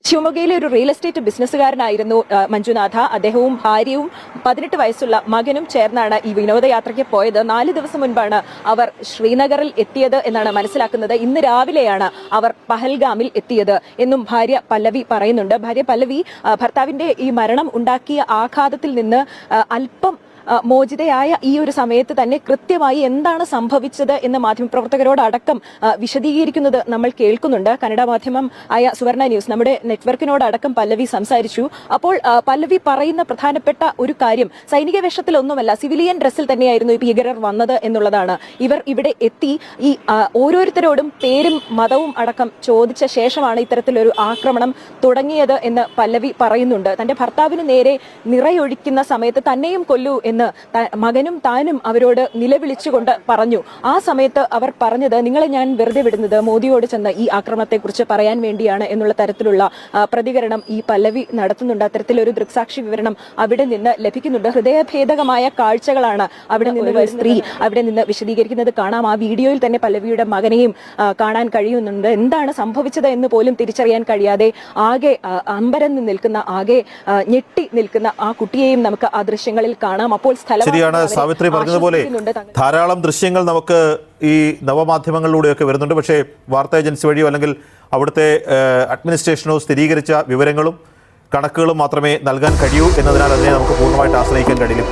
ശിവമൊഗ്ഗയിലെ ഒരു real estate ബിസിനസ്സുകാരനായിരുന്നു Manjunatha. അദ്ദേഹവും ഭാര്യയും 18 വയസ്സുള്ള മകനും ചേർന്നാണ് ഈ വിനോദയാത്രയ്ക്ക് പോയത്. 4 ദിവസം മുൻപാണ് അവർ ശ്രീനഗറിൽ എത്തിയത് എന്നാണ് മനസ്സിലാക്കുന്നത്. ഇന്ന് രാവിലെയാണ് അവർ പഹൽഗാമിൽ എത്തിയത് എന്നും ഭാര്യ പല്ലവി പറയുന്നുണ്ട്. ഭാര്യ പല്ലവി ഭർത്താവിന്റെ ഈ മരണം ഉണ്ടാക്കിയ ആഘാതത്തിൽ നിന്ന് അല്പം മോചിതയായ ഈ ഒരു സമയത്ത് തന്നെ കൃത്യമായി എന്താണ് സംഭവിച്ചത് എന്ന് മാധ്യമപ്രവർത്തകരോടടക്കം വിശദീകരിക്കുന്നത് നമ്മൾ കേൾക്കുന്നുണ്ട്. കന്നഡ മാധ്യമം ആയ സുവർണ ന്യൂസ് നമ്മുടെ നെറ്റ്വർക്കിനോടടക്കം പല്ലവി സംസാരിച്ചു. അപ്പോൾ പല്ലവി പറയുന്ന പ്രധാനപ്പെട്ട ഒരു കാര്യം, സൈനിക വേഷത്തിലൊന്നുമല്ല, സിവിലിയൻ ഡ്രസ്സിൽ തന്നെയായിരുന്നു ഈ ഭീകരർ വന്നത് എന്നുള്ളതാണ്. ഇവർ ഇവിടെ എത്തി ഈ ഓരോരുത്തരോടും പേരും മതവും അടക്കം ചോദിച്ച ശേഷമാണ് ഇത്തരത്തിലൊരു ആക്രമണം തുടങ്ങിയത് എന്ന് പല്ലവി പറയുന്നുണ്ട്. തന്റെ ഭർത്താവിന് നേരെ നിറയൊഴിക്കുന്ന സമയത്ത് തന്നെയും കൊല്ലൂ എന്ന് മകനും താനും അവരോട് നിലവിളിച്ചുകൊണ്ട് പറഞ്ഞു. ആ സമയത്ത് അവർ പറഞ്ഞത്, നിങ്ങളെ ഞാൻ വെറുതെ വിടുന്നത് മോദിയോട് ചെന്ന് ഈ ആക്രമണത്തെക്കുറിച്ച് പറയാൻ വേണ്ടിയാണ് എന്നുള്ള തരത്തിലുള്ള പ്രതികരണം ഈ പല്ലവി നടത്തുന്നുണ്ട്. അത്തരത്തിലൊരു ദൃക്സാക്ഷി വിവരണം അവിടെ നിന്ന് ലഭിക്കുന്നുണ്ട്. ഹൃദയഭേദകമായ കാഴ്ചകളാണ് അവിടെ നിന്ന് സ്ത്രീ അവിടെ നിന്ന് വിശദീകരിക്കുന്നത് കാണാം. ആ വീഡിയോയിൽ തന്നെ പല്ലവിയുടെ മകനെയും കാണാൻ കഴിയുന്നുണ്ട്. എന്താണ് സംഭവിച്ചത് എന്ന് പോലും തിരിച്ചറിയാൻ കഴിയാതെ ആകെ അമ്പരന്ന് നിൽക്കുന്ന, ആകെ ഞെട്ടി നിൽക്കുന്ന ആ കുട്ടിയെയും നമുക്ക് ആ ദൃശ്യങ്ങളിൽ കാണാം. അപ്പോൾ ശരിയാണ് സാവിത്രി പറഞ്ഞതുപോലെ ധാരാളം ദൃശ്യങ്ങൾ നമുക്ക് ഈ നവമാധ്യമങ്ങളിലൂടെയൊക്കെ വരുന്നുണ്ട്. പക്ഷേ വാർത്താ ഏജൻസി വഴിയോ അല്ലെങ്കിൽ അവിടുത്തെ അഡ്മിനിസ്ട്രേഷനോ സ്ഥിരീകരിച്ച വിവരങ്ങളും കണക്കുകളും മാത്രമേ നൽകാൻ കഴിയൂ എന്നതിനാൽ അതിനെ നമുക്ക് പൂർണ്ണമായിട്ട് ആശ്രയിക്കാൻ കഴിയും.